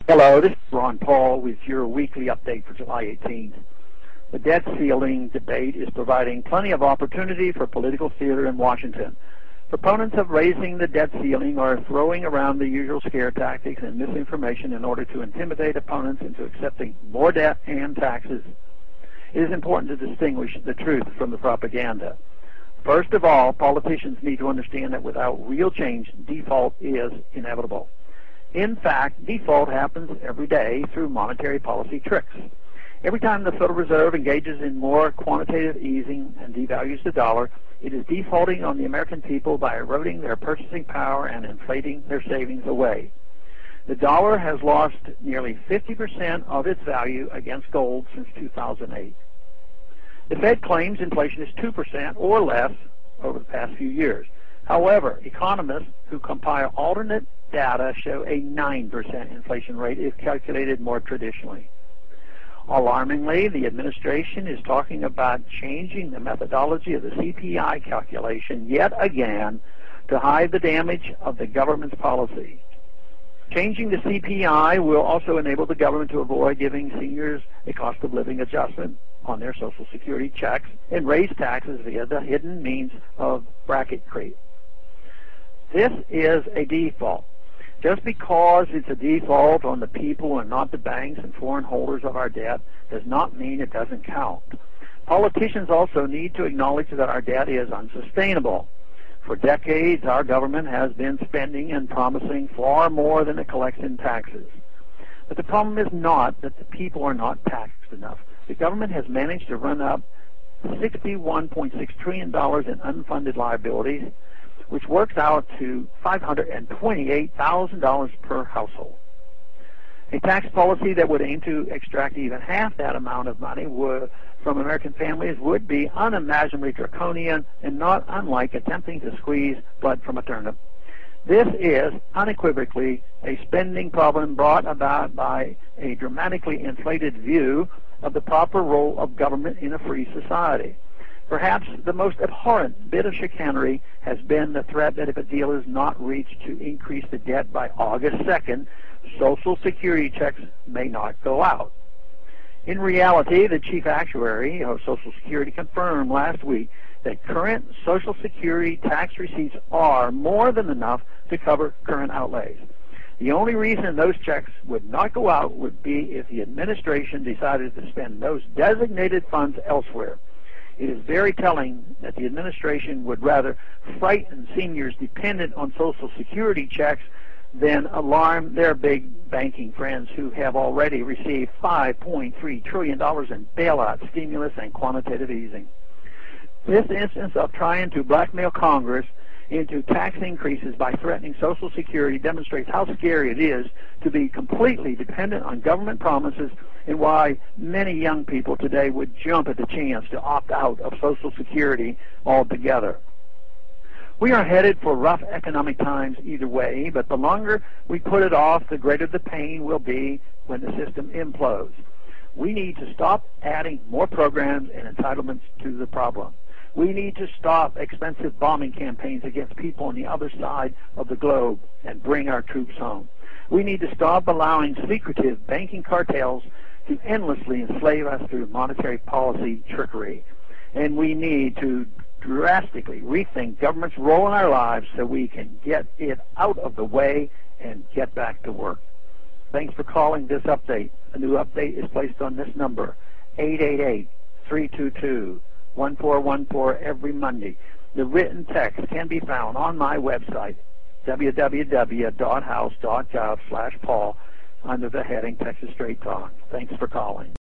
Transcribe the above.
Hello, this is Ron Paul with your weekly update for July 18th. The debt ceiling debate is providing plenty of opportunity for political theater in Washington. Proponents of raising the debt ceiling are throwing around the usual scare tactics and misinformation in order to intimidate opponents into accepting more debt and taxes. It is important to distinguish the truth from the propaganda. First of all, politicians need to understand that without real change, default is inevitable. In fact, default happens every day through monetary policy tricks. Every time the Federal Reserve engages in more quantitative easing and devalues the dollar, it is defaulting on the American people by eroding their purchasing power and inflating their savings away. The dollar has lost nearly 50% of its value against gold since 2008. The Fed claims inflation is 2% or less over the past few years. However, economists who compile alternate data show a 9% inflation rate if calculated more traditionally. Alarmingly, the administration is talking about changing the methodology of the CPI calculation yet again to hide the damage of the government's policy. Changing the CPI will also enable the government to avoid giving seniors a cost of living adjustment on their Social Security checks and raise taxes via the hidden means of bracket creep. This is a default. Just because it's a default on the people and not the banks and foreign holders of our debt does not mean it doesn't count. Politicians also need to acknowledge that our debt is unsustainable. For decades, our government has been spending and promising far more than it collects in taxes. But the problem is not that the people are not taxed enough. The government has managed to run up $61.6 trillion in unfunded liabilities, which works out to $528,000 per household. A tax policy that would aim to extract even half that amount of money from American families would be unimaginably draconian and not unlike attempting to squeeze blood from a turnip. This is unequivocally a spending problem brought about by a dramatically inflated view of the proper role of government in a free society. Perhaps the most abhorrent bit of chicanery has been the threat that if a deal is not reached to increase the debt by August 2nd, Social Security checks may not go out. In reality, the chief actuary of Social Security confirmed last week that current Social Security tax receipts are more than enough to cover current outlays. The only reason those checks would not go out would be if the administration decided to spend those designated funds elsewhere. It is very telling that the administration would rather frighten seniors dependent on Social Security checks than alarm their big banking friends who have already received $5.3 trillion in bailout, stimulus, and quantitative easing. This instance of trying to blackmail Congress into tax increases by threatening Social Security demonstrates how scary it is to be completely dependent on government promises and why many young people today would jump at the chance to opt out of Social Security altogether. We are headed for rough economic times either way, but the longer we put it off, the greater the pain will be when the system implodes. We need to stop adding more programs and entitlements to the problem. We need to stop expensive bombing campaigns against people on the other side of the globe and bring our troops home. We need to stop allowing secretive banking cartels to endlessly enslave us through monetary policy trickery. And we need to drastically rethink government's role in our lives so we can get it out of the way and get back to work. Thanks for calling this update. A new update is placed on this number, 888-322-1414 every Monday. The written text can be found on my website, www.house.gov/Paul, under the heading Texas Straight Talk. Thanks for calling.